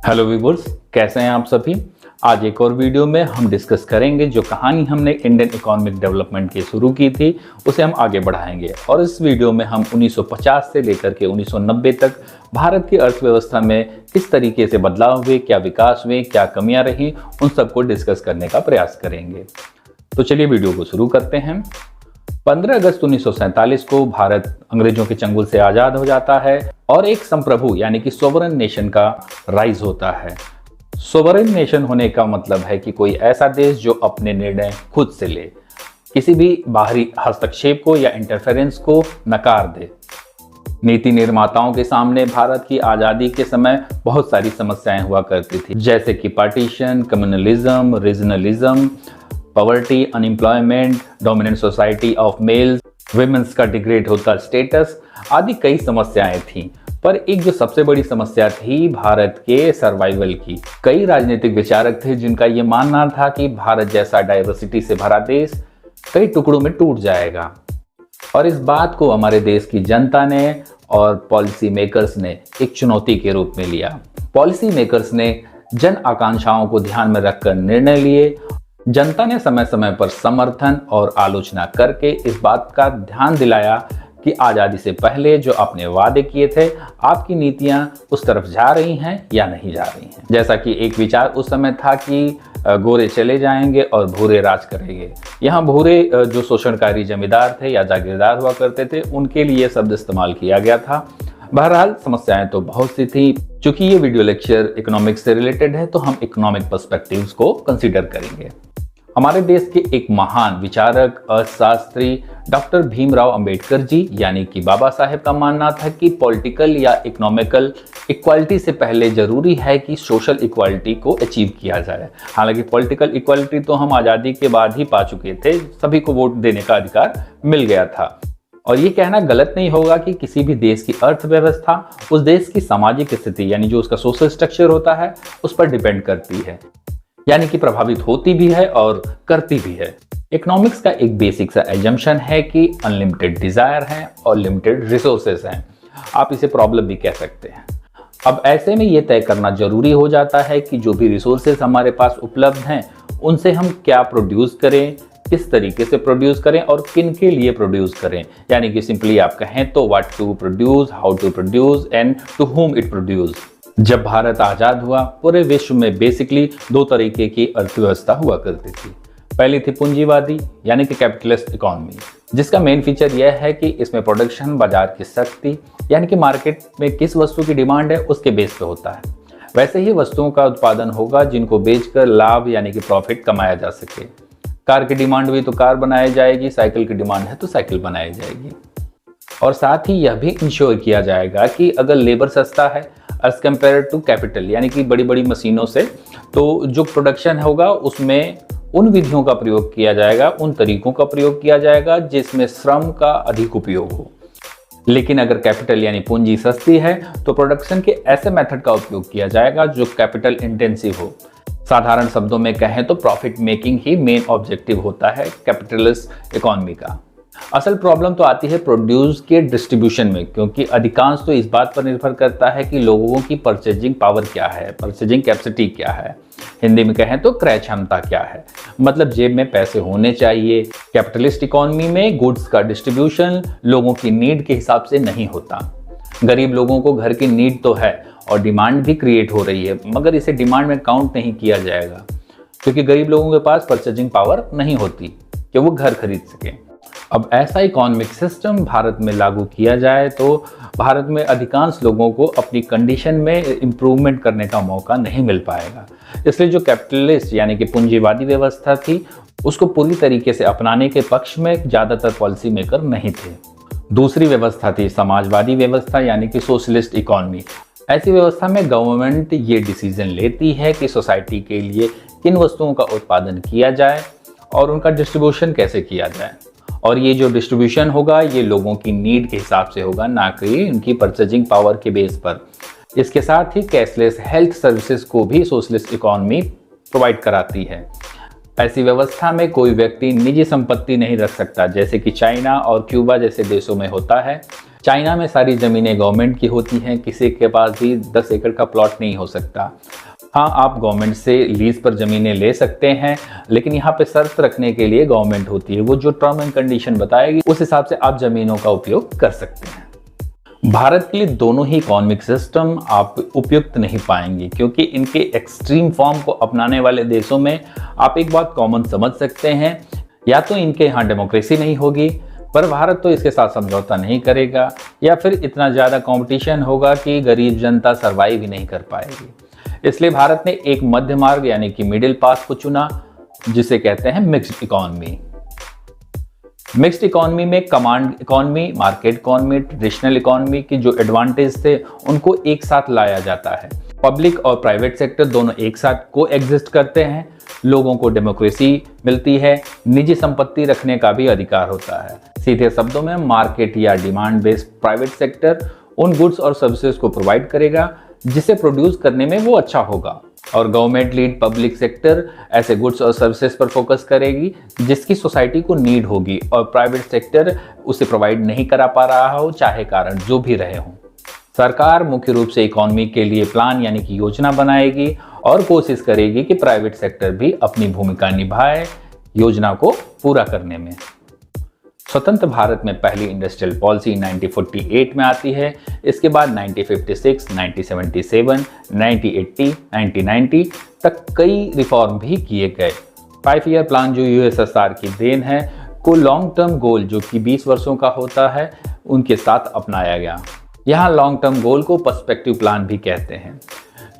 Hello viewers, कैसे हैं आप सभी। आज एक और वीडियो में हम डिस्कस करेंगे जो कहानी हमने इंडियन इकोनॉमिक डेवलपमेंट की शुरू की थी उसे हम आगे बढ़ाएंगे। और इस वीडियो में हम 1950 से लेकर के 1990 तक भारत की अर्थव्यवस्था में किस तरीके से बदलाव हुए, क्या विकास हुए, क्या कमियां रही, उन सबको डिस्कस करने का प्रयास करेंगे। तो चलिए वीडियो को शुरू करते हैं। 15 अगस्त 1947 को भारत अंग्रेजों के चंगुल से आज़ाद हो जाता है और एक संप्रभु यानी कि सोवरेन नेशन का राइज होता है। सोवरेन नेशन होने का मतलब है कि कोई ऐसा देश जो अपने निर्णय खुद से ले, किसी भी बाहरी हस्तक्षेप को या इंटरफेरेंस को नकार दे। नीति निर्माताओं के सामने भारत की आज़ादी के समय बहुत सारी समस्याएं हुआ करती थी, जैसे कि partition, communalism, regionalism, poverty, unemployment, dominant society of males, women's का डिग्रेड होता स्टेटस आदि कई समस्याएं थीं। पर एक जो सबसे बड़ी समस्या थी भारत के सर्वाइवल की। कई राजनीतिक विचारक थे जिनका ये मानना था कि भारत जैसा डाइवर्सिटी से भरा देश कई टुकड़ों में टूट जाएगा। और इस बात को हमारे देश की जनता ने और पॉलिसी मेकर्स ने एक चुनौती के रूप में लिया। पॉलिसी मेकर्स ने जन आकांक्षाओं को ध्यान में रखकर निर्णय लिए। जनता ने समय समय पर समर्थन और आलोचना करके इस बात का ध्यान दिलाया कि आज़ादी से पहले जो आपने वादे किए थे, आपकी नीतियां उस तरफ जा रही हैं या नहीं जा रही हैं। जैसा कि एक विचार उस समय था कि गोरे चले जाएंगे और भूरे राज करेंगे। यहाँ भूरे जो शोषणकारी जमींदार थे या जागीरदार हुआ करते थे, उनके लिए शब्द इस्तेमाल किया गया था। बहरहाल समस्याएं तो बहुत सी थी। चूंकि ये वीडियो लेक्चर इकोनॉमिक्स से रिलेटेड है तो हम इकोनॉमिक पर्सपेक्टिव्स को कंसीडर करेंगे। हमारे देश के एक महान विचारक अर्थशास्त्री डॉक्टर भीमराव अंबेडकर जी यानी कि बाबा साहेब का मानना था कि पॉलिटिकल या इकोनॉमिकल इक्वालिटी से पहले जरूरी है कि सोशल इक्वालिटी को अचीव किया जाए। हालांकि पॉलिटिकल इक्वालिटी तो हम आज़ादी के बाद ही पा चुके थे, सभी को वोट देने का अधिकार मिल गया था। और ये कहना गलत नहीं होगा कि किसी भी देश की अर्थव्यवस्था उस देश की सामाजिक स्थिति यानी जो उसका सोशल स्ट्रक्चर होता है उस पर डिपेंड करती है, यानी कि प्रभावित होती भी है और करती भी है। इकोनॉमिक्स का एक बेसिक सा एजम्पशन है कि अनलिमिटेड डिजायर है और लिमिटेड रिसोर्सेस हैं। आप इसे प्रॉब्लम भी कह सकते हैं। अब ऐसे में ये तय करना जरूरी हो जाता है कि जो भी रिसोर्सेस हमारे पास उपलब्ध हैं उनसे हम क्या प्रोड्यूस करें, किस तरीके से प्रोड्यूस करें और किन के लिए प्रोड्यूस करें। यानी कि सिंपली आप कहें तो what to produce, how to produce and to whom it produce. जब भारत आज़ाद हुआ, पूरे विश्व में बेसिकली दो तरीके की अर्थव्यवस्था हुआ करती थी। पहली थी पूंजीवादी यानी कि कैपिटलिस्ट इकोनॉमी, जिसका मेन फीचर यह है कि इसमें प्रोडक्शन बाजार की शक्ति यानी कि मार्केट में किस वस्तु की डिमांड है उसके बेस पे होता है। वैसे ही वस्तुओं का उत्पादन होगा जिनको बेचकर लाभ यानी कि प्रॉफिट कमाया जा सके। कार की डिमांड हुई तो कार बनाई जाएगी, साइकिल की डिमांड है तो साइकिल बनाई जाएगी। और साथ ही यह भी इंश्योर किया जाएगा कि अगर लेबर सस्ता है एज कम्पेयर टू कैपिटल यानी कि बड़ी बड़ी मशीनों से, तो जो प्रोडक्शन होगा उसमें उन विधियों का प्रयोग किया जाएगा, उन तरीकों का प्रयोग किया जाएगा जिसमें श्रम का अधिक उपयोग हो। लेकिन अगर कैपिटल यानी पूंजी सस्ती है तो प्रोडक्शन के ऐसे मेथड का उपयोग किया जाएगा जो कैपिटल इंटेंसिव हो। साधारण शब्दों में कहें तो प्रॉफिट मेकिंग ही मेन ऑब्जेक्टिव होता है कैपिटलिस्ट इकोनॉमी का। असल प्रॉब्लम तो आती है प्रोड्यूस के डिस्ट्रीब्यूशन में, क्योंकि अधिकांश तो इस बात पर निर्भर करता है कि लोगों की परचेजिंग पावर क्या है, परचेजिंग कैपेसिटी क्या है, हिंदी में कहें तो क्रय क्षमता क्या है, मतलब जेब में पैसे होने चाहिए। कैपिटलिस्ट इकोनॉमी में गुड्स का डिस्ट्रीब्यूशन लोगों की नीड के हिसाब से नहीं होता। गरीब लोगों को घर की नीड तो है और डिमांड भी क्रिएट हो रही है, मगर इसे डिमांड में काउंट नहीं किया जाएगा क्योंकि गरीब लोगों के पास परचेजिंग पावर नहीं होती कि वो घर खरीद सकें। अब ऐसा इकोनॉमिक सिस्टम भारत में लागू किया जाए तो भारत में अधिकांश लोगों को अपनी कंडीशन में इम्प्रूवमेंट करने का मौका नहीं मिल पाएगा। इसलिए जो कैपिटलिस्ट यानी कि पूंजीवादी व्यवस्था थी उसको पूरी तरीके से अपनाने के पक्ष में ज़्यादातर पॉलिसी मेकर नहीं थे। दूसरी व्यवस्था थी समाजवादी व्यवस्था यानी कि सोशलिस्ट इकोनॉमी। ऐसी व्यवस्था में गवर्नमेंट ये डिसीजन लेती है कि सोसाइटी के लिए किन वस्तुओं का उत्पादन किया जाए और उनका डिस्ट्रीब्यूशन कैसे किया जाए। और ये जो डिस्ट्रीब्यूशन होगा ये लोगों की नीड के हिसाब से होगा, ना कि उनकी परचेजिंग पावर के बेस पर। इसके साथ ही कैशलेस हेल्थ सर्विसेज को भी सोशलिस्ट इकोनॉमी प्रोवाइड कराती है। ऐसी व्यवस्था में कोई व्यक्ति निजी संपत्ति नहीं रख सकता, जैसे कि चाइना और क्यूबा जैसे देशों में होता है। चाइना में सारी ज़मीनें गवर्नमेंट की होती हैं, किसी के पास भी 10 एकड़ का प्लॉट नहीं हो सकता। हाँ, आप गवर्नमेंट से लीज पर ज़मीनें ले सकते हैं, लेकिन यहाँ पे शर्त रखने के लिए गवर्नमेंट होती है। वो जो टर्म एंड कंडीशन बताएगी उस हिसाब से आप ज़मीनों का उपयोग कर सकते हैं। भारत के लिए दोनों ही इकोनॉमिक सिस्टम आप उपयुक्त नहीं पाएंगे, क्योंकि इनके एक्सट्रीम फॉर्म को अपनाने वाले देशों में आप एक बात कॉमन समझ सकते हैं, या तो इनके यहाँ डेमोक्रेसी नहीं होगी, पर भारत तो इसके साथ समझौता नहीं करेगा, या फिर इतना ज़्यादा कंपटीशन होगा कि गरीब जनता सर्वाइव ही नहीं कर पाएगी। इसलिए भारत ने एक मध्य मार्ग यानी कि मिडिल पाथ को चुना, जिसे कहते हैं मिक्स्ड इकोनॉमी। मिक्स्ड इकोनॉमी में command economy, market economy, traditional economy की जो एडवांटेज थे उनको एक साथ लाया जाता है। पब्लिक और प्राइवेट सेक्टर दोनों एक साथ को एग्जिस्ट करते हैं। लोगों को डेमोक्रेसी मिलती है, निजी संपत्ति रखने का भी अधिकार होता है। सीधे शब्दों में मार्केट या डिमांड बेस्ड प्राइवेट सेक्टर उन गुड्स और सर्विसेज को प्रोवाइड करेगा जिसे प्रोड्यूस करने में वो अच्छा होगा, और गवर्नमेंट लीड पब्लिक सेक्टर ऐसे गुड्स और सर्विसेज पर फोकस करेगी जिसकी सोसाइटी को नीड होगी, और प्राइवेट सेक्टर उसे प्रोवाइड नहीं करा पा रहा हो, चाहे कारण जो भी रहे हों। सरकार मुख्य रूप से इकोनॉमी के लिए प्लान यानी कि योजना बनाएगी और कोशिश करेगी कि प्राइवेट सेक्टर भी अपनी भूमिका निभाए योजना को पूरा करने में। स्वतंत्र भारत में पहली इंडस्ट्रियल पॉलिसी 1948 में आती है। इसके बाद 1956, 1977, 1980, 1990 तक कई रिफॉर्म भी किए गए। 5 ईयर प्लान जो यूएसएसआर की देन है को लॉन्ग टर्म गोल जो कि 20 वर्षों का होता है उनके साथ अपनाया गया। यहाँ लॉन्ग टर्म गोल को पर्सपेक्टिव प्लान भी कहते हैं।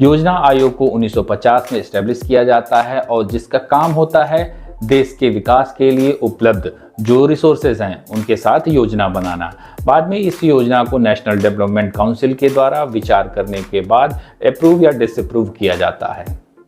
योजना आयोग को 1950 में एस्टेब्लिश किया जाता है और जिसका काम होता है देश के विकास के लिए उपलब्ध जो रिसोर्सेज हैं उनके साथ योजना बनाना। बाद में इस योजना को नेशनल डेवलपमेंट काउंसिल के द्वारा विचार करने के बाद अप्रूव या डिसअप्रूव किया जाता है।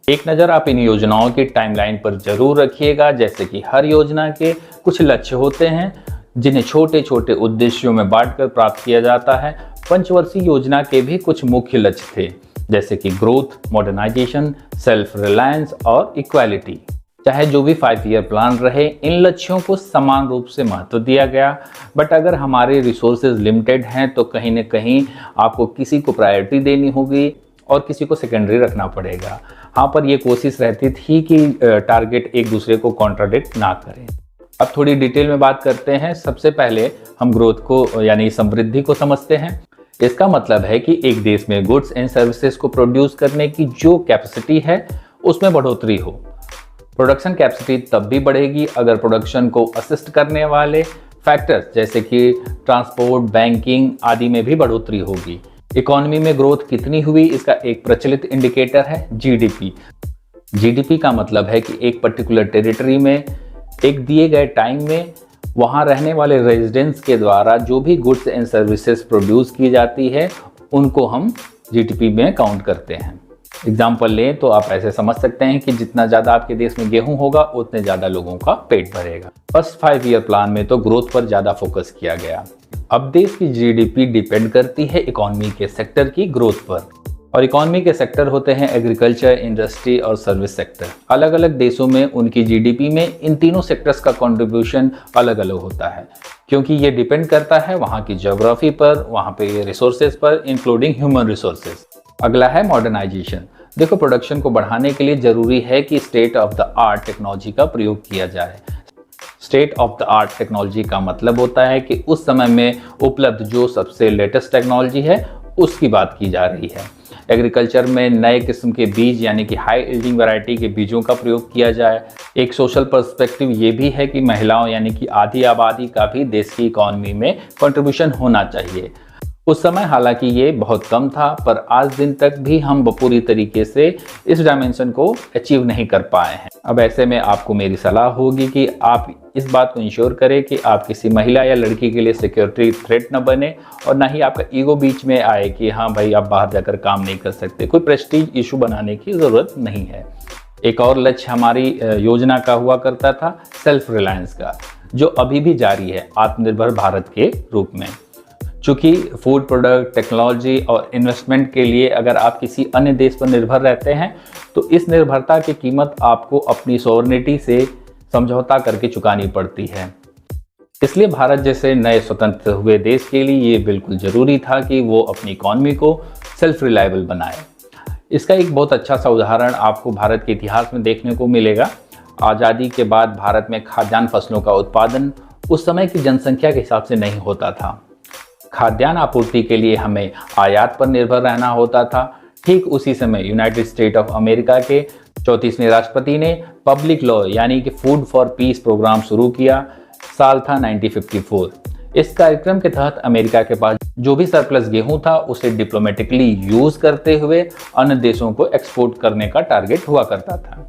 एक नज़र आप इन योजनाओं की टाइमलाइन पर जरूर रखिएगा, जैसे कि हर योजना के कुछ लक्ष्य होते हैं जिन्हें छोटे छोटे उद्देश्यों में बांटकर प्राप्त किया जाता है। पंचवर्षीय योजना के भी कुछ मुख्य लक्ष्य थे, जैसे कि ग्रोथ, मॉडर्नाइजेशन, सेल्फ रिलायंस और इक्वालिटी। चाहे जो भी 5 ईयर प्लान रहे, इन लक्ष्यों को समान रूप से महत्व दिया गया, बट अगर हमारे रिसोर्सेज लिमिटेड हैं तो कहीं ना कहीं आपको किसी को प्रायोरिटी देनी होगी और किसी को सेकेंडरी रखना पड़ेगा। हाँ, पर यह कोशिश रहती थी कि टारगेट एक दूसरे को कॉन्ट्राडिक्ट ना करें। अब थोड़ी डिटेल में बात करते हैं। सबसे पहले हम ग्रोथ को यानी समृद्धि को समझते हैं। इसका मतलब है कि एक देश में गुड्स एंड सर्विसेज को प्रोड्यूस करने की जो कैपेसिटी है उसमें बढ़ोतरी हो। प्रोडक्शन कैपेसिटी तब भी बढ़ेगी अगर प्रोडक्शन को असिस्ट करने वाले फैक्टर्स जैसे कि ट्रांसपोर्ट, बैंकिंग आदि में भी बढ़ोतरी होगी। इकोनॉमी में ग्रोथ कितनी हुई इसका एक प्रचलित इंडिकेटर है जीडीपी। जीडीपी का मतलब है कि एक पर्टिकुलर टेरिटरी में एक दिए गए टाइम में वहाँ रहने वाले रेजिडेंट्स के द्वारा जो भी गुड्स एंड सर्विसेज प्रोड्यूस की जाती है उनको हम जीडीपी में काउंट करते हैं। एग्जाम्पल लें तो आप ऐसे समझ सकते हैं कि जितना ज़्यादा आपके देश में गेहूं होगा उतने ज़्यादा लोगों का पेट भरेगा। फर्स्ट 5 ईयर प्लान में तो ग्रोथ पर ज़्यादा फोकस किया गया। अब देश की जीडीपी डिपेंड करती है इकोनॉमी के सेक्टर की ग्रोथ पर, और इकोनॉमी के सेक्टर होते हैं एग्रीकल्चर, इंडस्ट्री और सर्विस सेक्टर। अलग अलग देशों में उनकी जीडीपी में इन तीनों सेक्टर्स का कंट्रीब्यूशन अलग अलग होता है, क्योंकि ये डिपेंड करता है वहाँ की ज्योग्राफी पर, वहाँ पे रिसोर्सेज पर, इंक्लूडिंग ह्यूमन रिसोर्सेज। अगला है मॉडर्नाइजेशन। देखो, प्रोडक्शन को बढ़ाने के लिए जरूरी है कि state of the art technology का प्रयोग किया जाए। State of the art technology का मतलब होता है कि उस समय में उपलब्ध जो सबसे लेटेस्ट टेक्नोलॉजी है उसकी बात की जा रही है। एग्रीकल्चर में नए किस्म के बीज यानी कि हाई यील्डिंग वैरायटी के बीजों का प्रयोग किया जाए। एक सोशल पर्सपेक्टिव ये भी है कि महिलाओं यानी कि आधी आबादी का भी देश की इकोनॉमी में कंट्रीब्यूशन होना चाहिए। उस समय हालांकि ये बहुत कम था, पर आज दिन तक भी हम पूरी तरीके से इस डायमेंशन को अचीव नहीं कर पाए हैं। अब ऐसे में आपको मेरी सलाह होगी कि आप इस बात को इंश्योर करें कि आप किसी महिला या लड़की के लिए सिक्योरिटी थ्रेट न बने, और ना ही आपका ईगो बीच में आए कि हाँ भाई आप बाहर जाकर काम नहीं कर सकते। कोई प्रेस्टीज इशू बनाने की ज़रूरत नहीं है। एक और लक्ष्य हमारी योजना का हुआ करता था सेल्फ रिलायंस का, जो अभी भी जारी है आत्मनिर्भर भारत के रूप में। चूँकि फूड प्रोडक्ट, टेक्नोलॉजी और इन्वेस्टमेंट के लिए अगर आप किसी अन्य देश पर निर्भर रहते हैं तो इस निर्भरता की कीमत आपको अपनी सॉवरेनिटी से समझौता करके चुकानी पड़ती है। इसलिए भारत जैसे नए स्वतंत्र हुए देश के लिए ये बिल्कुल ज़रूरी था कि वो अपनी इकॉनमी को सेल्फ रिलायबल बनाए। इसका एक बहुत अच्छा सा उदाहरण आपको भारत के इतिहास में देखने को मिलेगा। आज़ादी के बाद भारत में खाद्यान्न फसलों का उत्पादन उस समय की जनसंख्या के हिसाब से नहीं होता था। खाद्यान्न आपूर्ति के लिए हमें आयात पर निर्भर रहना होता था। ठीक उसी समय यूनाइटेड स्टेट ऑफ अमेरिका के 34वें राष्ट्रपति ने पब्लिक लॉ यानी कि फूड फॉर पीस प्रोग्राम शुरू किया। साल था 1954। इस कार्यक्रम के तहत अमेरिका के पास जो भी सरप्लस गेहूं था उसे डिप्लोमेटिकली यूज करते हुए अन्य देशों को एक्सपोर्ट करने का टारगेट हुआ करता था।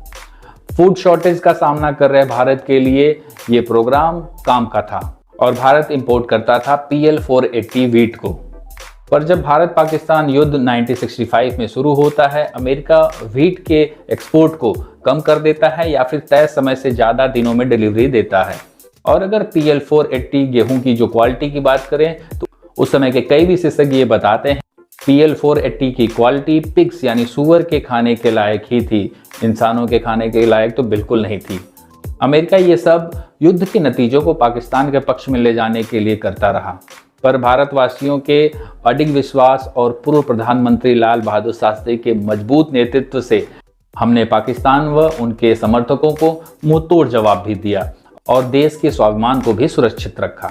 फूड शॉर्टेज का सामना कर रहे भारत के लिए ये प्रोग्राम काम का था और भारत इंपोर्ट करता था PL 480 व्हीट को। पर जब भारत पाकिस्तान युद्ध 1965 में शुरू होता है, अमेरिका व्हीट के एक्सपोर्ट को कम कर देता है या फिर तय समय से ज़्यादा दिनों में डिलीवरी देता है। और अगर PL 480 गेहूं की जो क्वालिटी की बात करें तो उस समय के कई विशेषज्ञ ये बताते हैं PL 480 की क्वालिटी पिग्स यानी सूअर के खाने के लायक ही थी, इंसानों के खाने के लायक तो बिल्कुल नहीं थी। अमेरिका ये सब युद्ध के नतीजों को पाकिस्तान के पक्ष में ले जाने के लिए करता रहा, पर भारतवासियों के अडिग विश्वास और पूर्व प्रधानमंत्री लाल बहादुर शास्त्री के मजबूत नेतृत्व से हमने पाकिस्तान व उनके समर्थकों को मुंहतोड़ जवाब भी दिया और देश के स्वाभिमान को भी सुरक्षित रखा।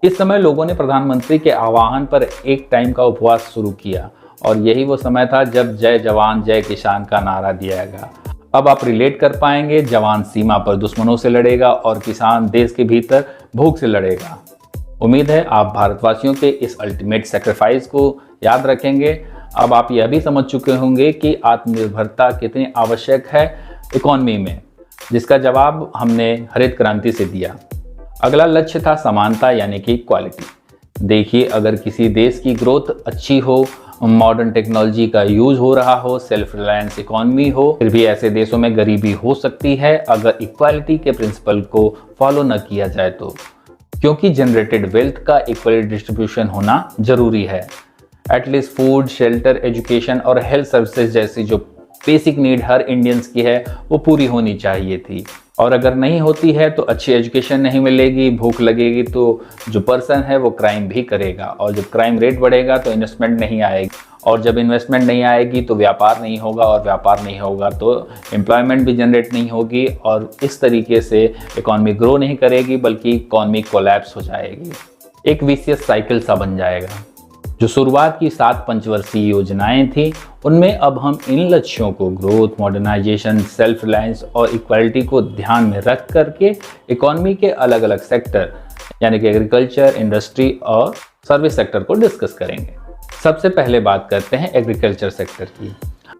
इस समय लोगों ने प्रधानमंत्री के आह्वान पर एक टाइम का उपवास शुरू किया और यही वो समय था जब जय जवान जय किसान का नारा दिया गया। अब आप रिलेट कर पाएंगे, जवान सीमा पर दुश्मनों से लड़ेगा और किसान देश के भीतर भूख से लड़ेगा। उम्मीद है आप भारतवासियों के इस अल्टीमेट सेक्रीफाइस को याद रखेंगे। अब आप यह भी समझ चुके होंगे कि आत्मनिर्भरता कितनी आवश्यक है इकॉनमी में, जिसका जवाब हमने हरित क्रांति से दिया। अगला लक्ष्य था समानता यानी कि इक्वालिटी। देखिए, अगर किसी देश की ग्रोथ अच्छी हो, मॉडर्न टेक्नोलॉजी का यूज हो रहा हो, सेल्फ रिलायंस इकॉनमी हो, फिर भी ऐसे देशों में गरीबी हो सकती है अगर इक्वालिटी के प्रिंसिपल को फॉलो न किया जाए तो, क्योंकि जनरेटेड वेल्थ का इक्वल डिस्ट्रीब्यूशन होना जरूरी है। एटलीस्ट फूड, शेल्टर, एजुकेशन और हेल्थ सर्विसेज जैसी जो बेसिक नीड हर इंडियंस की है वो पूरी होनी चाहिए थी। और अगर नहीं होती है तो अच्छी एजुकेशन नहीं मिलेगी, भूख लगेगी तो जो पर्सन है वो क्राइम भी करेगा, और जब क्राइम रेट बढ़ेगा तो इन्वेस्टमेंट नहीं आएगी, और जब इन्वेस्टमेंट नहीं आएगी तो व्यापार नहीं होगा, और व्यापार नहीं होगा तो एम्प्लॉयमेंट भी जनरेट नहीं होगी, और इस तरीके से इकॉनमी ग्रो नहीं करेगी बल्कि इकॉनमी कोलैप्स हो जाएगी। एक विशियस साइकिल सा बन जाएगा। जो शुरुआत की 7 पंचवर्षीय योजनाएं थी उनमें अब हम इन लक्ष्यों को ग्रोथ, मॉडर्नाइजेशन, सेल्फ रिलायंस और इक्वालिटी को ध्यान में रख करके इकॉनमी के अलग अलग सेक्टर यानी कि एग्रीकल्चर, इंडस्ट्री और सर्विस सेक्टर को डिस्कस करेंगे। सबसे पहले बात करते हैं एग्रीकल्चर सेक्टर की।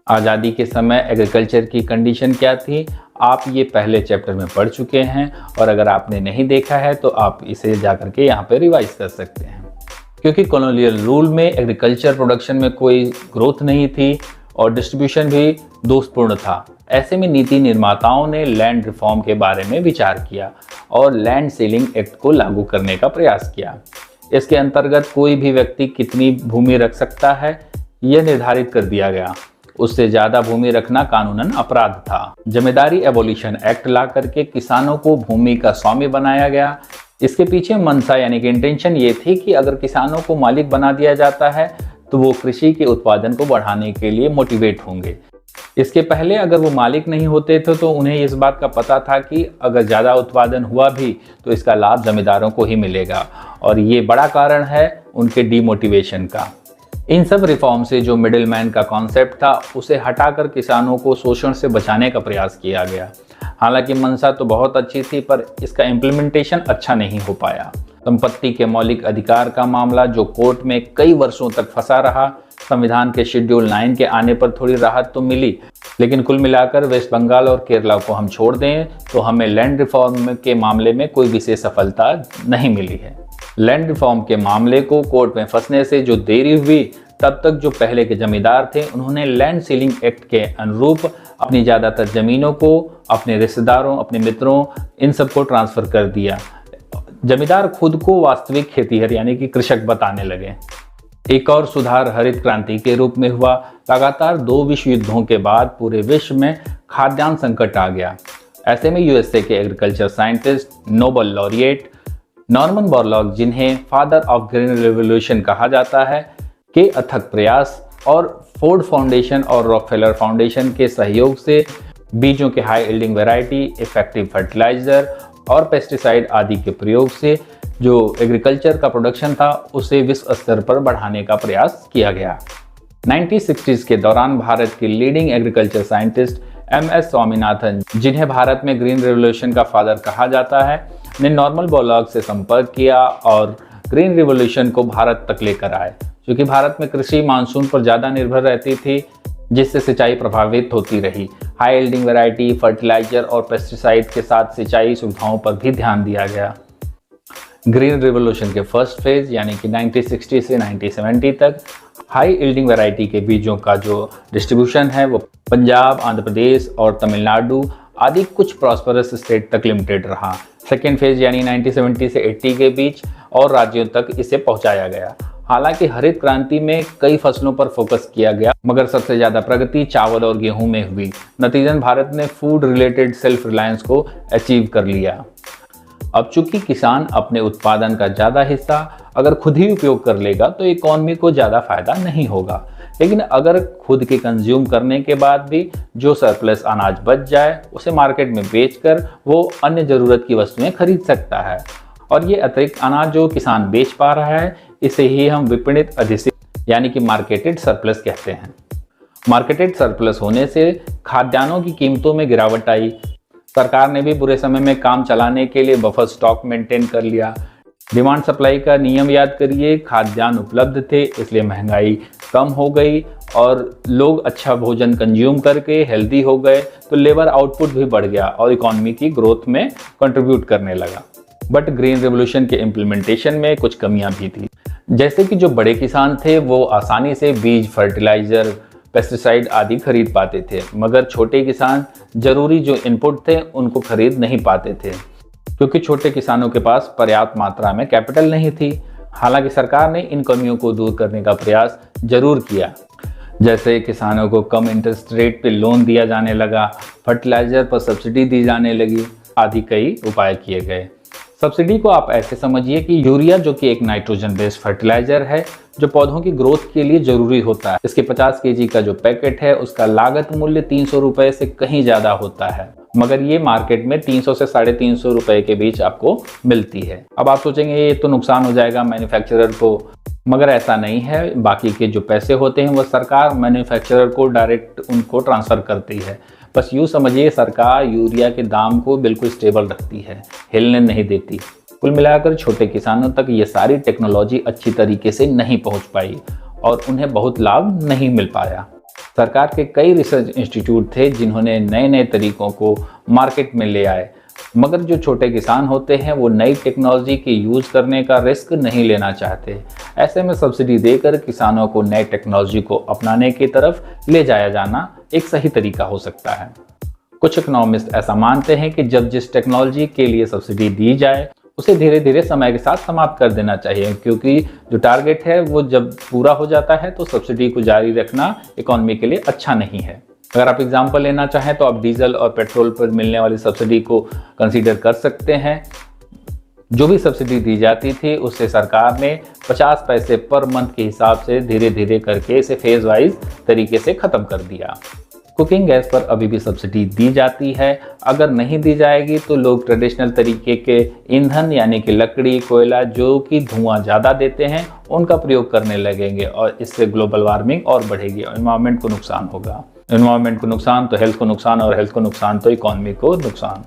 आज़ादी के समय एग्रीकल्चर की कंडीशन क्या थी, आप ये पहले चैप्टर में पढ़ चुके हैं, और अगर आपने नहीं देखा है तो आप इसे जाकर के यहाँ पे रिवाइज कर सकते हैं। क्योंकि कॉलोनियल रूल में एग्रीकल्चर प्रोडक्शन में कोई ग्रोथ नहीं थी और डिस्ट्रीब्यूशन भी दोषपूर्ण था। ऐसे में नीति निर्माताओं ने लैंड रिफॉर्म के बारे में विचार किया और लैंड सीलिंग एक्ट को लागू करने का प्रयास किया। इसके अंतर्गत कोई भी व्यक्ति कितनी भूमि रख सकता है यह निर्धारित कर दिया गया। उससे ज़्यादा भूमि रखना कानूनन अपराध था। जमींदारी एबोलिशन एक्ट ला करके किसानों को भूमि का स्वामी बनाया गया। इसके पीछे मंशा यानी कि इंटेंशन ये थी कि अगर किसानों को मालिक बना दिया जाता है तो वो कृषि के उत्पादन को बढ़ाने के लिए मोटिवेट होंगे। इसके पहले अगर वो मालिक नहीं होते थे तो उन्हें इस बात का पता था कि अगर ज़्यादा उत्पादन हुआ भी तो इसका लाभ जमींदारों को ही मिलेगा, और ये बड़ा कारण है उनके डीमोटिवेशन का। इन सब रिफॉर्म से जो मिडिल मैन का कॉन्सेप्ट था उसे हटाकर किसानों को शोषण से बचाने का प्रयास किया गया। हालांकि मंशा तो बहुत अच्छी थी पर इसका इम्प्लीमेंटेशन अच्छा नहीं हो पाया। संपत्ति के मौलिक अधिकार का मामला जो कोर्ट में कई वर्षों तक फंसा रहा। संविधान के शेड्यूल 9 के आने पर थोड़ी राहत तो मिली, लेकिन कुल मिलाकर वेस्ट बंगाल और केरला को हम छोड़ दें तो हमें लैंड रिफॉर्म के मामले में कोई विशेष सफलता नहीं मिली है। लैंड रिफॉर्म के मामले को कोर्ट में फंसने से जो देरी हुई, तब तक जो पहले के जमींदार थे उन्होंने लैंड सीलिंग एक्ट के अनुरूप अपनी ज़्यादातर ज़मीनों को अपने रिश्तेदारों, अपने मित्रों, इन सबको ट्रांसफ़र कर दिया। जमींदार खुद को वास्तविक खेतीहर यानी कि कृषक बताने लगे। एक और सुधार हरित क्रांति के रूप में हुआ। लगातार 2 विश्व युद्धों के बाद पूरे विश्व में खाद्यान्न संकट आ गया। ऐसे में यूएसए के agriculture scientist, Nobel laureate Norman Borlaug, जिन्हें फादर ऑफ ग्रीन रेवोल्यूशन कहा जाता है, के अथक प्रयास और फोर्ड फाउंडेशन और रॉकफेलर फाउंडेशन के सहयोग से बीजों के high yielding variety, effective fertiliser और पेस्टिसाइड आदि के प्रयोग से जो एग्रीकल्चर का प्रोडक्शन था उसे विश्व स्तर पर बढ़ाने का प्रयास किया गया। 1960s के दौरान भारत के leading agriculture scientist MS Swaminathan, जिन्हें भारत में ग्रीन रेवोल्यूशन का फादर कहा जाता है, ने नॉर्मन बोरलॉग से संपर्क किया और ग्रीन रेवोल्यूशन को भारत तक लेकर आए। क्योंकि भारत में कृषि मानसून पर ज़्यादा निर्भर रहती थी, जिससे सिंचाई प्रभावित होती रही। हाई यील्डिंग वैरायटी, फर्टिलाइजर और पेस्टिसाइड के साथ सिंचाई सुविधाओं पर भी ध्यान दिया गया। ग्रीन रेवोल्यूशन के फर्स्ट फेज यानी कि 1960 से 1970 तक हाई यील्डिंग वैरायटी के बीजों का जो डिस्ट्रीब्यूशन है वो पंजाब, आंध्र प्रदेश और तमिलनाडु आदि कुछ प्रॉस्परस स्टेट तक लिमिटेड रहा। सेकेंड फेज यानी 1970 से 80 के बीच और राज्यों तक इसे पहुंचाया गया। हालांकि हरित क्रांति में कई फसलों पर फोकस किया गया, मगर सबसे ज़्यादा प्रगति चावल और गेहूं में हुई। नतीजन भारत ने फूड रिलेटेड सेल्फ रिलायंस को अचीव कर लिया। अब चूंकि किसान अपने उत्पादन का ज़्यादा हिस्सा अगर खुद ही उपयोग कर लेगा तो इकॉनमी को ज़्यादा फायदा नहीं होगा, लेकिन अगर खुद के कंज्यूम करने के बाद भी जो सरप्लस अनाज बच जाए उसे मार्केट में बेचकर वो अन्य ज़रूरत की वस्तुएं खरीद सकता है। और ये अतिरिक्त अनाज जो किसान बेच पा रहा है इसे ही हम विपणित अधिशेष यानी कि मार्केटेड सरप्लस कहते हैं। मार्केटेड सरप्लस होने से खाद्यान्नों की कीमतों में गिरावट आई। सरकार ने भी बुरे समय में काम चलाने के लिए बफर स्टॉक मेंटेन कर लिया। डिमांड सप्लाई का नियम याद करिए, खाद्यान्न उपलब्ध थे इसलिए महंगाई कम हो गई और लोग अच्छा भोजन कंज्यूम करके हेल्दी हो गए, तो लेबर आउटपुट भी बढ़ गया और इकोनॉमी की ग्रोथ में कंट्रीब्यूट करने लगा। बट ग्रीन रेवोल्यूशन के इम्प्लीमेंटेशन में कुछ कमियां भी थी, जैसे कि जो बड़े किसान थे वो आसानी से बीज, फर्टिलाइजर, पेस्टिसाइड आदि खरीद पाते थे, मगर छोटे किसान जरूरी जो इनपुट थे उनको खरीद नहीं पाते थे क्योंकि छोटे किसानों के पास पर्याप्त मात्रा में कैपिटल नहीं थी। हालांकि सरकार ने इन कमियों को दूर करने का प्रयास जरूर किया, जैसे किसानों को कम इंटरेस्ट रेट पे लोन दिया जाने लगा, फर्टिलाइजर पर सब्सिडी दी जाने लगी आदि कई उपाय किए गए। सब्सिडी को आप ऐसे समझिए कि यूरिया, जो कि एक नाइट्रोजन बेस्ड फर्टिलाइजर है जो पौधों की ग्रोथ के लिए जरूरी होता है, इसके 50 केजी का जो पैकेट है उसका लागत मूल्य 300 रुपए से कहीं ज़्यादा होता है, मगर ये मार्केट में 300 से 350 रुपए के बीच आपको मिलती है। अब आप सोचेंगे ये तो नुकसान हो जाएगा मैन्युफैक्चरर को, मगर ऐसा नहीं है। बाकी के जो पैसे होते हैं वो सरकार मैन्युफैक्चरर को डायरेक्ट उनको ट्रांसफ़र करती है। बस यूँ समझिए सरकार यूरिया के दाम को बिल्कुल स्टेबल रखती है, हिलने नहीं देती। कुल मिलाकर छोटे किसानों तक ये सारी टेक्नोलॉजी अच्छी तरीके से नहीं पहुंच पाई और उन्हें बहुत लाभ नहीं मिल पाया। सरकार के कई रिसर्च इंस्टीट्यूट थे जिन्होंने नए नए तरीकों को मार्केट में ले आए, मगर जो छोटे किसान होते हैं वो नई टेक्नोलॉजी के यूज़ करने का रिस्क नहीं लेना चाहते। ऐसे में सब्सिडी देकर किसानों को नई टेक्नोलॉजी को अपनाने की तरफ ले जाया जाना एक सही तरीका हो सकता है। कुछ इकोनॉमिस्ट ऐसा मानते हैं कि जब जिस टेक्नोलॉजी के लिए सब्सिडी दी जाए उसे धीरे धीरे समय के साथ समाप्त कर देना चाहिए, क्योंकि जो टारगेट है वो जब पूरा हो जाता है तो सब्सिडी को जारी रखना इकोनॉमी के लिए अच्छा नहीं है। अगर आप एग्जाम्पल लेना चाहें तो आप डीजल और पेट्रोल पर मिलने वाली सब्सिडी को कंसीडर कर सकते हैं। जो भी सब्सिडी दी जाती थी उससे सरकार ने 50 पैसे पर मंथ के हिसाब से धीरे धीरे करके इसे फेज वाइज तरीके से ख़त्म कर दिया। कुकिंग गैस पर अभी भी सब्सिडी दी जाती है। अगर नहीं दी जाएगी तो लोग ट्रेडिशनल तरीके के ईंधन यानी कि लकड़ी, कोयला, जो कि धुआं ज़्यादा देते हैं, उनका प्रयोग करने लगेंगे और इससे ग्लोबल वार्मिंग और बढ़ेगी और एनवायरनमेंट को नुकसान होगा। एनवायरनमेंट को नुकसान तो हेल्थ को नुकसान और हेल्थ को नुकसान तो इकॉनमी को नुकसान।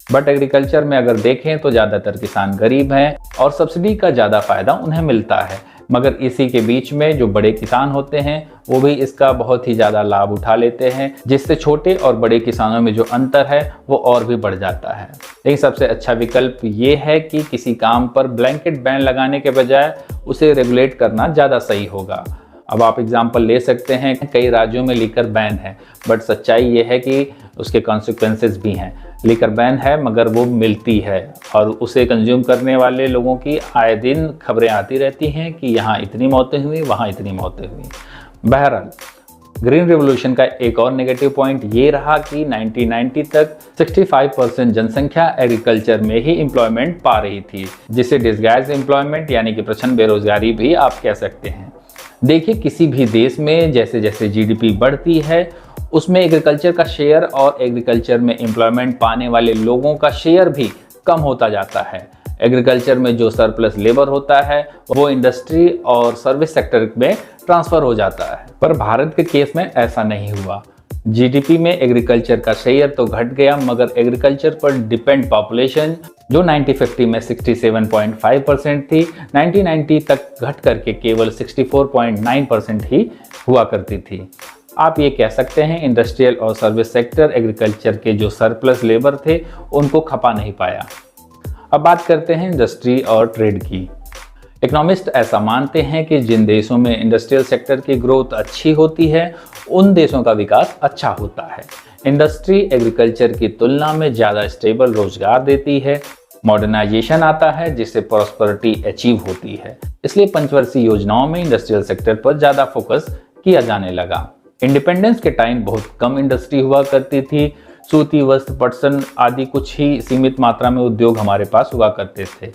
बट एग्रीकल्चर में अगर देखें तो ज़्यादातर किसान गरीब हैं और सब्सिडी का ज़्यादा फायदा उन्हें मिलता है, मगर इसी के बीच में जो बड़े किसान होते हैं वो भी इसका बहुत ही ज़्यादा लाभ उठा लेते हैं, जिससे छोटे और बड़े किसानों में जो अंतर है वो और भी बढ़ जाता है। लेकिन सबसे अच्छा विकल्प ये है कि किसी काम पर ब्लैंकेट बैन लगाने के बजाय उसे रेगुलेट करना ज़्यादा सही होगा। अब आप एग्जाम्पल ले सकते हैं, कई राज्यों में लीकर बैन है, बट सच्चाई ये है कि उसके कॉन्सिक्वेंसेस भी हैं। लीकर बैन है मगर वो मिलती है और उसे कंज्यूम करने वाले लोगों की आए दिन खबरें आती रहती हैं कि यहाँ इतनी मौतें हुई, वहाँ इतनी मौतें हुई। बहरहाल ग्रीन रिवॉल्यूशन का एक और नेगेटिव पॉइंट ये रहा कि 1990 तक 65% जनसंख्या एग्रीकल्चर में ही एम्प्लॉयमेंट पा रही थी, जिसे डिस्गाइज एम्प्लॉयमेंट यानी कि प्रच्छन्न बेरोजगारी भी आप कह सकते हैं। देखिए, किसी भी देश में जैसे जैसे जीडीपी बढ़ती है उसमें एग्रीकल्चर का शेयर और एग्रीकल्चर में एम्प्लॉयमेंट पाने वाले लोगों का शेयर भी कम होता जाता है। एग्रीकल्चर में जो सरप्लस लेबर होता है वो इंडस्ट्री और सर्विस सेक्टर में ट्रांसफर हो जाता है, पर भारत के केस में ऐसा नहीं हुआ। जीडीपी में एग्रीकल्चर का शेयर तो घट गया, मगर एग्रीकल्चर पर डिपेंड पॉपुलेशन जो 1950 में 67.5% थी, 1990 तक घट करके केवल 64.9% ही हुआ करती थी। आप ये कह सकते हैं इंडस्ट्रियल और सर्विस सेक्टर एग्रीकल्चर के जो सरप्लस लेबर थे उनको खपा नहीं पाया। अब बात करते हैं इंडस्ट्री और ट्रेड की। इकोनॉमिस्ट ऐसा मानते हैं कि जिन देशों में इंडस्ट्रियल सेक्टर की ग्रोथ अच्छी होती है उन देशों का विकास अच्छा होता है। इंडस्ट्री एग्रीकल्चर की तुलना में ज़्यादा स्टेबल रोजगार देती है, मॉडर्नाइजेशन आता है जिससे प्रॉस्पेरिटी अचीव होती है। इसलिए पंचवर्षीय योजनाओं में इंडस्ट्रियल सेक्टर पर ज़्यादा फोकस किया जाने लगा। इंडिपेंडेंस के टाइम बहुत कम इंडस्ट्री हुआ करती थी। सूती, वस्त्र, पटसन आदि कुछ ही सीमित मात्रा में उद्योग हमारे पास हुआ करते थे।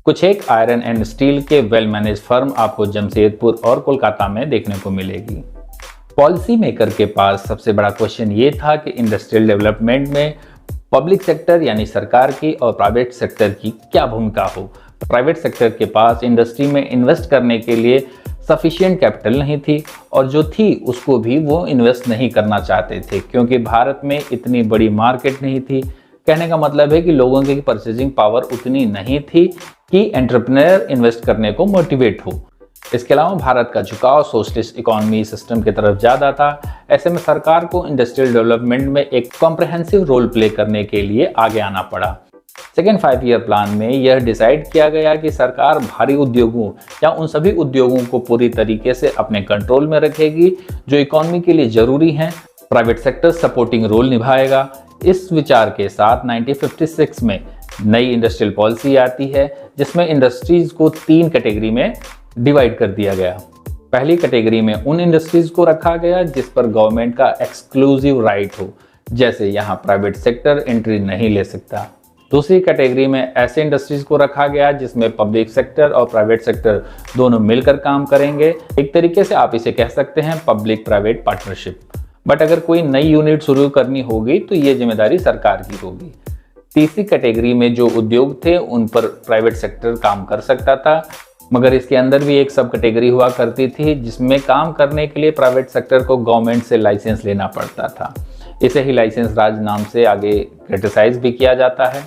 कुछ एक आयरन एंड स्टील के वेल मैनेज फर्म आपको जमशेदपुर और कोलकाता में देखने को मिलेगी। पॉलिसी मेकर के पास सबसे बड़ा क्वेश्चन ये था कि इंडस्ट्रियल डेवलपमेंट में पब्लिक सेक्टर यानी सरकार की और प्राइवेट सेक्टर की क्या भूमिका हो। प्राइवेट सेक्टर के पास इंडस्ट्री में इन्वेस्ट करने के लिए सफिशिएंट कैपिटल नहीं थी, और जो थी उसको भी वो इन्वेस्ट नहीं करना चाहते थे क्योंकि भारत में इतनी बड़ी मार्केट नहीं थी। कहने का मतलब है कि लोगों की परचेजिंग पावर उतनी नहीं थी कि एंटरप्रेन्योर इन्वेस्ट करने को मोटिवेट हो। इसके अलावा भारत का झुकाव सोशलिस्ट इकोनॉमी सिस्टम की तरफ ज़्यादा था। ऐसे में सरकार को इंडस्ट्रियल डेवलपमेंट में एक कॉम्प्रिहेंसिव रोल प्ले करने के लिए आगे आना पड़ा। सेकेंड 5 ईयर प्लान में यह डिसाइड किया गया कि सरकार भारी उद्योगों या उन सभी उद्योगों को पूरी तरीके से अपने कंट्रोल में रखेगी जो इकोनॉमी के लिए जरूरी हैं। प्राइवेट सेक्टर सपोर्टिंग रोल निभाएगा। इस विचार के साथ 1956 में नई इंडस्ट्रियल पॉलिसी आती है जिसमें इंडस्ट्रीज को 3 कैटेगरी में डिवाइड कर दिया गया। पहली कैटेगरी में उन इंडस्ट्रीज को रखा गया जिस पर गवर्नमेंट का एक्सक्लूसिव राइट हो, जैसे यहाँ प्राइवेट सेक्टर एंट्री नहीं ले सकता। दूसरी कैटेगरी में ऐसे इंडस्ट्रीज को रखा गया जिसमें पब्लिक सेक्टर और प्राइवेट सेक्टर दोनों मिलकर काम करेंगे। एक तरीके से आप इसे कह सकते हैं पब्लिक प्राइवेट पार्टनरशिप। बट अगर कोई नई यूनिट शुरू करनी होगी तो ये जिम्मेदारी सरकार की होगी। तीसरी कैटेगरी में जो उद्योग थे उन पर प्राइवेट सेक्टर काम कर सकता था, मगर इसके अंदर भी एक सब कैटेगरी हुआ करती थी जिसमें काम करने के लिए प्राइवेट सेक्टर को गवर्नमेंट से लाइसेंस लेना पड़ता था। इसे ही लाइसेंस राज नाम से आगे क्रिटिसाइज भी किया जाता है।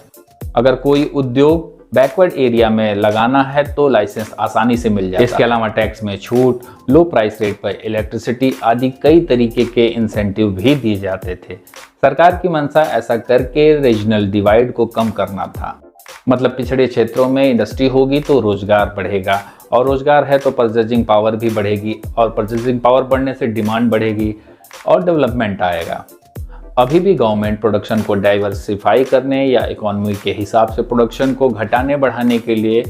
अगर कोई उद्योग बैकवर्ड एरिया में लगाना है तो लाइसेंस आसानी से मिल जाता है। इसके अलावा टैक्स में छूट, लो प्राइस रेट पर इलेक्ट्रिसिटी आदि कई तरीके के इंसेंटिव भी दिए जाते थे। सरकार की मंशा ऐसा करके रीजनल डिवाइड को कम करना था। मतलब पिछड़े क्षेत्रों में इंडस्ट्री होगी तो रोजगार बढ़ेगा, और रोजगार है तो परचेजिंग पावर भी बढ़ेगी, और परचेजिंग पावर बढ़ने से डिमांड बढ़ेगी और डेवलपमेंट आएगा। अभी भी गवर्नमेंट प्रोडक्शन को डाइवर्सिफाई करने या इकोनॉमी के हिसाब से प्रोडक्शन को घटाने बढ़ाने के लिए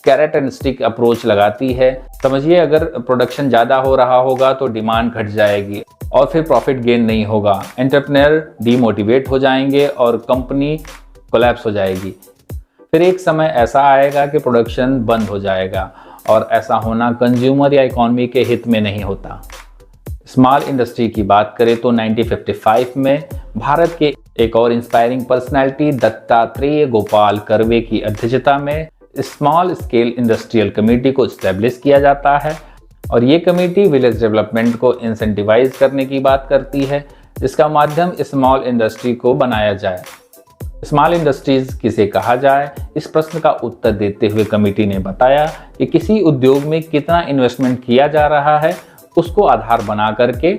कैरेट एंड स्टिक अप्रोच लगाती है। समझिए, अगर प्रोडक्शन ज़्यादा हो रहा होगा तो डिमांड घट जाएगी और फिर प्रॉफिट गेन नहीं होगा। एंटरप्रेन्योर डीमोटिवेट हो जाएंगे और कंपनी कोलैप्स हो जाएगी। फिर एक समय ऐसा आएगा कि प्रोडक्शन बंद हो जाएगा, और ऐसा होना कंज्यूमर या इकोनॉमी के हित में नहीं होता। स्मॉल इंडस्ट्री की बात करें तो 1955 में भारत के एक और inspiring personality Dattatreya Gopal curve की अध्यक्षता में स्मॉल स्केल इंडस्ट्रियल कमेटी को इस्टेब्लिश किया जाता है, और ये कमेटी विलेज डेवलपमेंट को इंसेंटिवाइज करने की बात करती है, जिसका माध्यम स्मॉल इंडस्ट्री को बनाया जाए। स्मॉल इंडस्ट्रीज किसे कहा जाए, इस प्रश्न का उत्तर देते हुए कमेटी ने बताया कि किसी उद्योग में कितना इन्वेस्टमेंट किया जा रहा है उसको आधार बना करके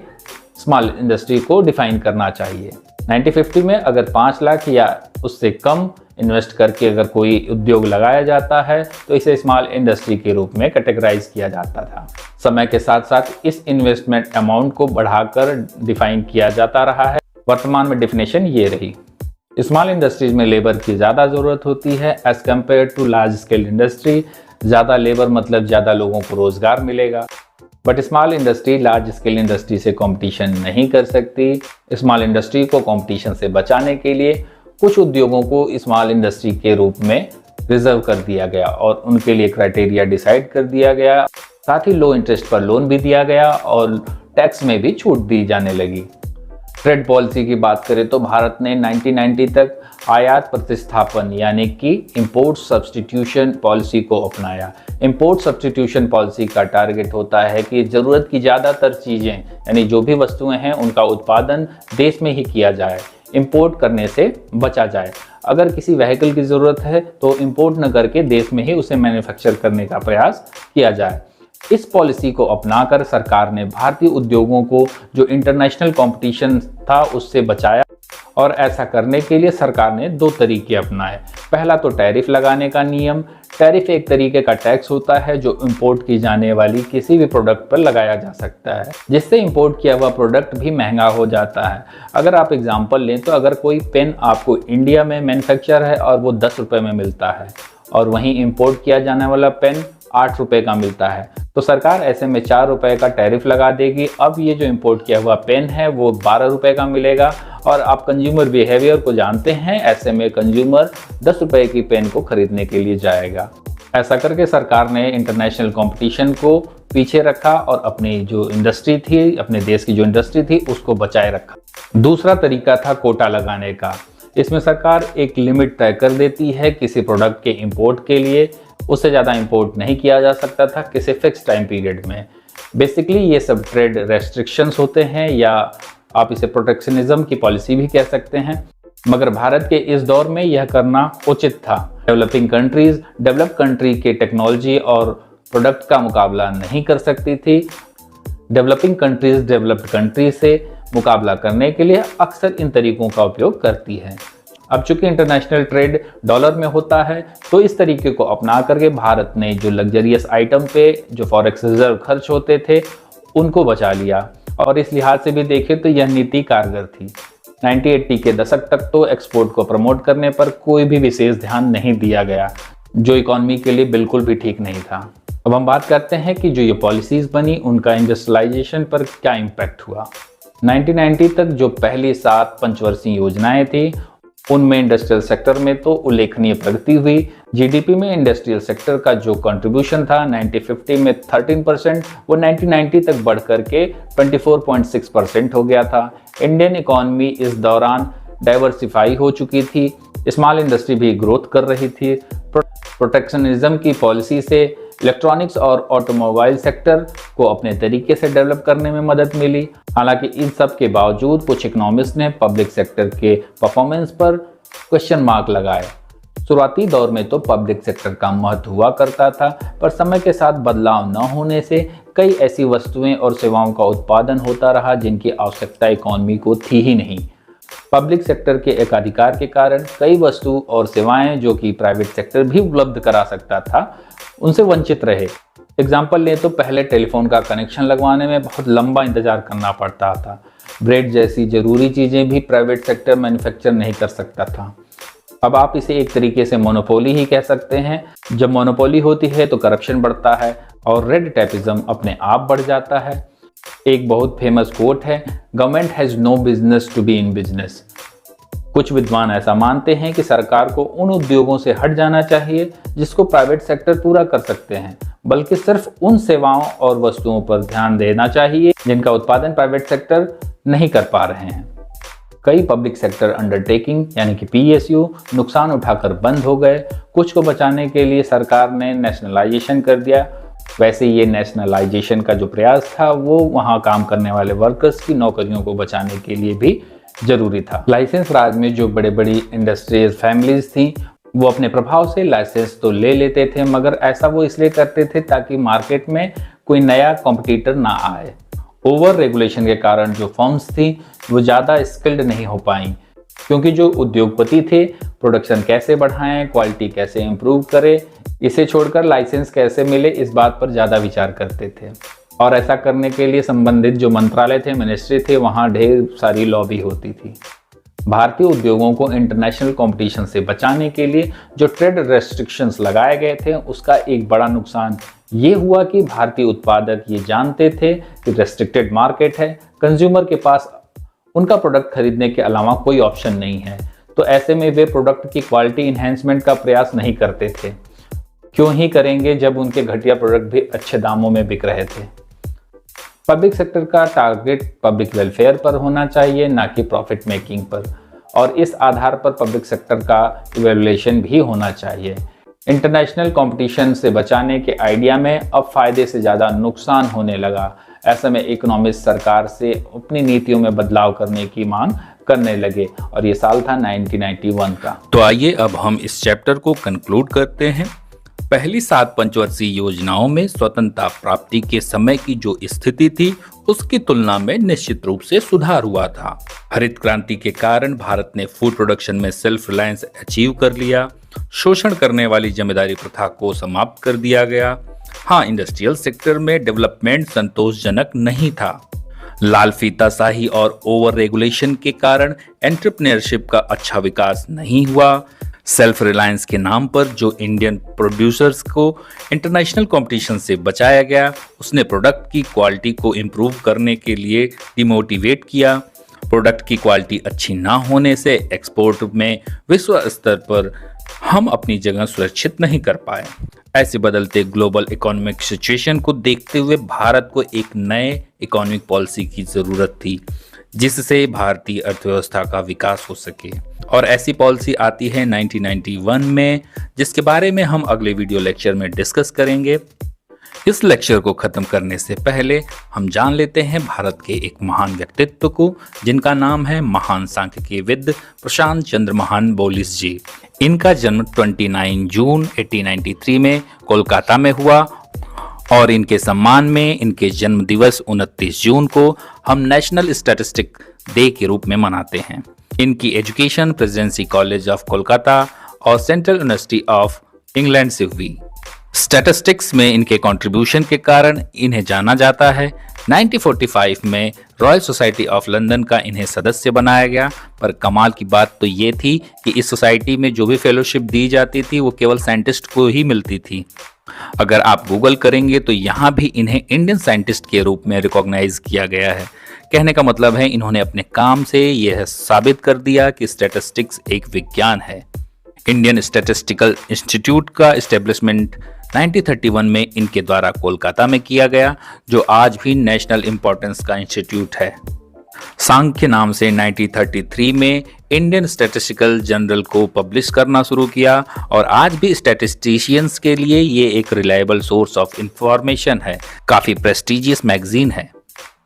स्मॉल इंडस्ट्री को डिफाइन करना चाहिए। 1950 में अगर 5 लाख या उससे कम इन्वेस्ट करके अगर कोई उद्योग लगाया जाता है तो इसे स्मॉल इंडस्ट्री के रूप में कैटेगराइज किया जाता था। समय के साथ साथ इस इन्वेस्टमेंट अमाउंट को बढ़ाकर डिफाइन किया जाता रहा है। वर्तमान में डेफिनेशन ये रही। स्मॉल इंडस्ट्रीज में लेबर की ज़्यादा ज़रूरत होती है as compare to large scale industry. ज़्यादा लेबर मतलब ज़्यादा लोगों को रोज़गार मिलेगा। But small industry large scale industry से कंपटीशन नहीं कर सकती। स्मॉल इंडस्ट्री को कंपटीशन से बचाने के लिए कुछ उद्योगों को स्मॉल इंडस्ट्री के रूप में रिजर्व कर दिया गया और उनके लिए क्राइटेरिया डिसाइड कर दिया गया। साथ ही लो इंटरेस्ट पर लोन भी दिया गया और टैक्स में भी छूट दी जाने लगी। ट्रेड पॉलिसी की बात करें तो भारत ने 1990 तक आयात प्रतिस्थापन यानी कि इंपोर्ट सब्स्टिट्यूशन पॉलिसी को अपनाया। इंपोर्ट सब्स्टिट्यूशन पॉलिसी का टारगेट होता है कि ज़रूरत की ज़्यादातर चीज़ें यानी जो भी वस्तुएं हैं उनका उत्पादन देश में ही किया जाए, इंपोर्ट करने से बचा जाए। अगर किसी व्हीकल की ज़रूरत है तो इंपोर्ट न करके देश में ही उसे मैन्युफैक्चर करने का प्रयास किया जाए। इस पॉलिसी को अपनाकर सरकार ने भारतीय उद्योगों को जो इंटरनेशनल कंपटीशन था उससे बचाया और ऐसा करने के लिए सरकार ने दो तरीके अपनाए। पहला तो टैरिफ लगाने का नियम। टैरिफ एक तरीके का टैक्स होता है जो इंपोर्ट की जाने वाली किसी भी प्रोडक्ट पर लगाया जा सकता है, जिससे इंपोर्ट किया हुआ प्रोडक्ट भी महंगा हो जाता है। अगर आप एग्जांपल लें तो अगर कोई पेन आपको इंडिया में मैन्युफैक्चर है और वो 10 रुपये में मिलता है और वहीं इंपोर्ट किया जाने वाला पेन 8 रुपये का मिलता है, तो सरकार ऐसे में 4 रुपये का टैरिफ लगा देगी। अब ये जो इंपोर्ट किया हुआ पेन है वो 12 रुपये का मिलेगा और आप कंज्यूमर बिहेवियर को जानते हैं, ऐसे में कंज्यूमर 10 रुपये की पेन को खरीदने के लिए जाएगा। ऐसा करके सरकार ने इंटरनेशनल कंपटीशन को पीछे रखा और अपनी जो इंडस्ट्री थी, अपने देश की जो इंडस्ट्री थी उसको बचाए रखा। दूसरा तरीका था कोटा लगाने का। इसमें सरकार एक लिमिट तय कर देती है किसी प्रोडक्ट के इंपोर्ट के लिए, उससे ज़्यादा इंपोर्ट नहीं किया जा सकता था किसी फिक्स टाइम पीरियड में। बेसिकली ये सब ट्रेड रेस्ट्रिक्शंस होते हैं या आप इसे प्रोटेक्शनिज्म की पॉलिसी भी कह सकते हैं, मगर भारत के इस दौर में यह करना उचित था। डेवलपिंग कंट्रीज डेवलप कंट्री के टेक्नोलॉजी और प्रोडक्ट का मुकाबला नहीं कर सकती थी। डेवलपिंग कंट्रीज डेवलप्ड कंट्री से मुकाबला करने के लिए अक्सर इन तरीकों का उपयोग करती है। अब चूंकि इंटरनेशनल ट्रेड डॉलर में होता है तो इस तरीके को अपना करके भारत ने जो लग्जरियस आइटम पे जो फॉरेक्स रिजर्व खर्च होते थे उनको बचा लिया और इस लिहाज से भी देखें तो यह नीति कारगर थी। 1980 के दशक तक तो एक्सपोर्ट को प्रमोट करने पर कोई भी विशेष ध्यान नहीं दिया गया, जो इकॉनमी के लिए बिल्कुल भी ठीक नहीं था। अब हम बात करते हैं कि जो ये पॉलिसीज़ बनी उनका इंडस्ट्रियलाइजेशन पर क्या इम्पैक्ट हुआ। 1990 तक जो पहली 7 पंचवर्षीय योजनाएं थी उनमें इंडस्ट्रियल सेक्टर में तो उल्लेखनीय प्रगति हुई। जीडीपी में इंडस्ट्रियल सेक्टर का जो कंट्रीब्यूशन था 1950 में 13%, वो 1990 तक बढ़ करके 24.6% हो गया था। इंडियन इकॉनमी इस दौरान डाइवर्सिफाई हो चुकी थी, स्मॉल इंडस्ट्री भी ग्रोथ कर रही थी। प्रोटेक्शनिज्म की पॉलिसी से इलेक्ट्रॉनिक्स और ऑटोमोबाइल सेक्टर को अपने तरीके से डेवलप करने में मदद मिली। हालांकि इन सब के बावजूद कुछ इकोनॉमिस्ट ने पब्लिक सेक्टर के परफॉर्मेंस पर क्वेश्चन मार्क लगाए। शुरुआती दौर में तो पब्लिक सेक्टर का महत्व हुआ करता था, पर समय के साथ बदलाव न होने से कई ऐसी वस्तुएं और सेवाओं का उत्पादन होता रहा जिनकी आवश्यकता इकॉनमी को थी ही नहीं। पब्लिक सेक्टर के एकाधिकार के कारण कई वस्तु और सेवाएं जो कि प्राइवेट सेक्टर भी उपलब्ध करा सकता था उनसे वंचित रहे। एग्जाम्पल लें तो पहले टेलीफोन का कनेक्शन लगवाने में बहुत लंबा इंतजार करना पड़ता था। ब्रेड जैसी जरूरी चीज़ें भी प्राइवेट सेक्टर मैन्युफैक्चर नहीं कर सकता था। अब आप इसे एक तरीके से मोनोपोली ही कह सकते हैं। जब मोनोपोली होती है तो करप्शन बढ़ता है और रेड टेपिज्म अपने आप बढ़ जाता है। एक बहुत फेमस कोट है, government has no business to be in business. कुछ विद्वान ऐसा मानते हैं कि सरकार को उन उद्योगों से हट जाना चाहिए जिसको प्राइवेट सेक्टर पूरा कर सकते हैं, बल्कि सिर्फ उन सेवाओं और वस्तुओं पर ध्यान देना चाहिए जिनका उत्पादन प्राइवेट सेक्टर नहीं कर पा रहे हैं। कई पब्लिक सेक्टर अंडरटेकिंग यानी कि PSU नुकसान उठाकर बंद हो गए। कुछ को बचाने के लिए सरकार ने नेशनलाइजेशन कर दिया। वैसे ये नेशनलाइजेशन का जो प्रयास था वो वहाँ काम करने वाले वर्कर्स की नौकरियों को बचाने के लिए भी जरूरी था। लाइसेंस राज में जो बड़े बड़ी इंडस्ट्रीज फैमिलीज थी वो अपने प्रभाव से लाइसेंस तो ले लेते थे, मगर ऐसा वो इसलिए करते थे ताकि मार्केट में कोई नया कॉम्पिटिटर ना आए। ओवर रेगुलेशन के कारण जो फर्म्स थी वो ज़्यादा स्किल्ड नहीं हो पाई, क्योंकि जो उद्योगपति थे प्रोडक्शन कैसे बढ़ाएं, क्वालिटी कैसे इम्प्रूव करें, इसे छोड़कर लाइसेंस कैसे मिले इस बात पर ज़्यादा विचार करते थे। और ऐसा करने के लिए संबंधित जो मंत्रालय थे, मिनिस्ट्री थे, वहाँ ढेर सारी लॉबी होती थी। भारतीय उद्योगों को इंटरनेशनल कंपटीशन से बचाने के लिए जो ट्रेड रेस्ट्रिक्शंस लगाए गए थे, उसका एक बड़ा नुकसान ये हुआ कि भारतीय उत्पादक ये जानते थे कि रेस्ट्रिक्टेड मार्केट है, कंज्यूमर के पास उनका प्रोडक्ट खरीदने के अलावा कोई ऑप्शन नहीं है। तो ऐसे में वे प्रोडक्ट की क्वालिटी इन्हेंसमेंट का प्रयास नहीं करते थे। क्यों ही करेंगे जब उनके घटिया प्रोडक्ट भी अच्छे दामों में बिक रहे थे। पब्लिक सेक्टर का टारगेट पब्लिक वेलफेयर पर होना चाहिए, ना कि प्रॉफिट मेकिंग पर, और इस आधार पर पब्लिक सेक्टर का इवैल्यूएशन भी होना चाहिए। इंटरनेशनल कंपटीशन से बचाने के आइडिया में अब फायदे से ज़्यादा नुकसान होने लगा। ऐसे में इकोनॉमिस्ट सरकार से अपनी नीतियों में बदलाव करने की मांग करने लगे, और ये साल था 1991 का। तो आइए अब हम इस चैप्टर को कंक्लूड करते हैं। पहली 7 पंचवर्षीय योजनाओं में स्वतंत्रता प्राप्ति के समय की जो स्थिति थी, उसकी तुलना में निश्चित रूप से सुधार हुआ था। हरित क्रांति के कारण भारत ने फूड प्रोडक्शन में सेल्फ रिलायंस अचीव कर लिया। शोषण करने वाली जमींदारी प्रथा को समाप्त कर दिया गया। हाँ, इंडस्ट्रियल सेक्टर में डेवलपमेंट संतोषजनक नहीं था। लाल फीताशाही और ओवर रेगुलेशन के कारण एंटरप्रेन्योरशिप का अच्छा विकास नहीं हुआ। सेल्फ रिलायंस के नाम पर जो इंडियन प्रोड्यूसर्स को इंटरनेशनल कंपटीशन से बचाया गया, उसने प्रोडक्ट की क्वालिटी को इम्प्रूव करने के लिए डिमोटिवेट किया। प्रोडक्ट की क्वालिटी अच्छी ना होने से एक्सपोर्ट में विश्व स्तर पर हम अपनी जगह सुरक्षित नहीं कर पाए। ऐसे बदलते ग्लोबल इकोनॉमिक सिचुएशन को देखते हुए भारत को एक नए इकोनॉमिक पॉलिसी की जरूरत थी, जिससे भारतीय अर्थव्यवस्था का विकास हो सके। और ऐसी पॉलिसी आती है 1991 में, जिसके बारे में हम अगले वीडियो लेक्चर में डिस्कस करेंगे। इस लेक्चर को खत्म करने से पहले हम जान लेते हैं भारत के एक महान व्यक्तित्व को, जिनका नाम है महान सांख्यिकीविद प्रशांत चंद्र महानबोलिस जी। इनका जन्म 29 जून 1893 में कोलकाता में हुआ, और इनके सम्मान में इनके जन्म दिवस 29 जून को हम नेशनल स्टैटिस्टिक डे के रूप में मनाते हैं। इनकी education presidency college of Kolkata और सेंट्रल यूनिवर्सिटी ऑफ इंग्लैंड से हुई। स्टैटिस्टिक्स में इनके कंट्रीब्यूशन के कारण इन्हें जाना जाता है। 1945 में रॉयल सोसाइटी ऑफ लंदन का इन्हें सदस्य बनाया गया। पर कमाल की बात तो ये थी कि इस सोसाइटी में जो भी फेलोशिप दी जाती थी, वो केवल साइंटिस्ट को ही मिलती थी। अगर आप गूगल करेंगे तो यहाँ भी इन्हें इंडियन साइंटिस्ट के रूप में रिकॉग्नाइज किया गया है। कहने का मतलब है, इन्होंने अपने काम से यह साबित कर दिया कि स्टैटिस्टिक्स एक विज्ञान है। इंडियन स्टैटिस्टिकल इंस्टीट्यूट का एस्टेब्लिशमेंट 1931 में इनके द्वारा कोलकाता में किया गया, जो आज भी नेशनल इंपॉर्टेंस का इंस्टीट्यूट है। सांख्य नाम से 1933 में इंडियन स्टैटिस्टिकल जर्नल को पब्लिश करना शुरू किया, और आज भी स्टैटिस्टिशियंस के लिए ये एक रिलायबल सोर्स ऑफ इंफॉर्मेशन है। काफी प्रेस्टिजियस मैगजीन है।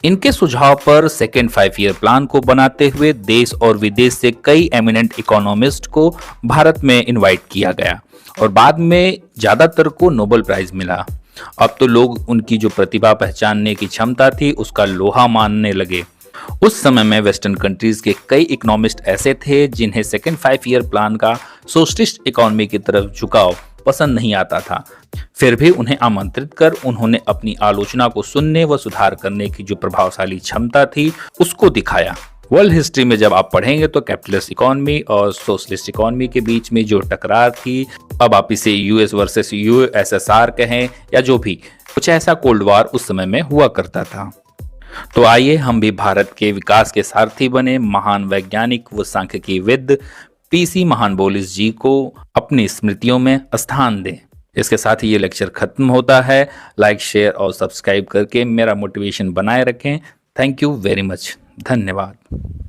इनके सुझाव पर सेकेंड 5 ईयर प्लान को बनाते हुए देश और विदेश से कई एमिनेंट इकोनॉमिस्ट को भारत में इनवाइट किया गया, और बाद में ज्यादातर को नोबेल प्राइज मिला। अब तो लोग उनकी जो प्रतिभा पहचानने की क्षमता थी, उसका लोहा मानने लगे। उस समय में वेस्टर्न कंट्रीज के कई इकोनॉमिस्ट ऐसे थे जिन्हें सेकेंड 5 ईयर प्लान का सोशलिस्ट इकोनॉमी की तरफ झुकाव पसंद नहीं आता था। फिर भी उन्हें आमंत्रित कर उन्होंने अपनी आलोचना को सुनने व सुधार करने की जो प्रभावशाली क्षमता थी, उसको दिखाया। वर्ल्ड हिस्ट्री में जब आप पढ़ेंगे तो कैपिटलिस्ट इकोनॉमी और सोशलिस्ट इकोनॉमी के बीच में जो टकरार थी, अब आप इसे यूएस वर्सेस यूएसएसआर कहें या जो भी, कुछ ऐसा कोल्ड वॉर उस समय में हुआ करता था। तो आइए हम भी भारत के विकास के सारथी बने महान वैज्ञानिक व सांख्यिकीविद पीसी महानबोलिस जी को अपनी स्मृतियों में स्थान दें। इसके साथ ही ये लेक्चर खत्म होता है। लाइक, शेयर और सब्सक्राइब करके मेरा मोटिवेशन बनाए रखें। Thank you very much. धन्यवाद।